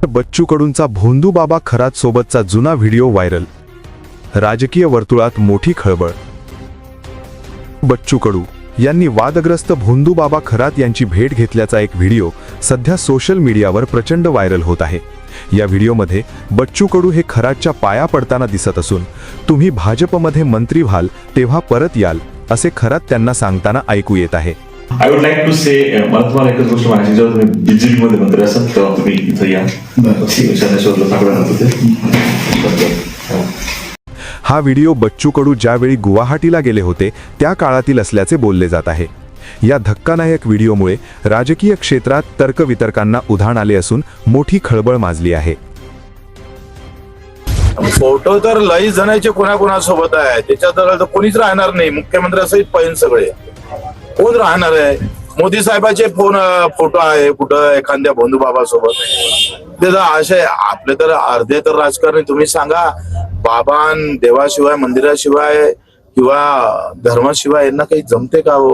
बच्चू कडूंचा भोंदू बाबा खरात सोबतचा जुना व्हिडिओ व्हायरल, राजकीय वर्तुळात मोठी खळबळ। बच्चू कडू यांनी वादग्रस्त भोंदू बाबा खरात यांची भेट घेतल्याचा एक व्हिडिओ सध्या सोशल मीडियावर प्रचंड व्हायरल होत आहे। या व्हिडिओमध्ये बच्चू कडू हे खरातच्या पाया पडताना दिसत असून, तुम्ही भाजपमध्ये मंत्री व्हाल तेव्हा परत याल असे खरात त्यांना सांगताना ऐकू येत आहे। आय वुड लाईक टू से, मला तुम्हाला एकच गोष्ट म्हणायची, जेव्हा तुम्ही बीजेपी मध्ये मंत्री असाल तेव्हा तुम्ही इथं या, शरद पवार होते। हा व्हिडिओ बच्चू कडू ज्यावेळी गुवाहाटीला गेले होते त्या काळातील असल्याचे बोलले जात आहे। या धक्कादायक व्हिडिओमुळे राजकीय क्षेत्रात तर्कवितर्कांना उधाण आले असून मोठी खळबळ माजली आहे। फोटो तर लई जणांचे कोणाकोणासोबत आहे, त्याच्यात तर कोणीच राहणार नाही, मुख्यमंत्र्यासहित पाहिजे सगळे, कोण राहणार आहे? मोदी साहेबांचे फोटो आहे कुठं एखाद्या भोंदू बाबा सोबत, ते तर असे आपले तर अर्धे तर राजकारणी, तुम्ही सांगा बाबान देवाशिवाय मंदिराशिवाय किंवा धर्माशिवाय यांना काही जमते का हो?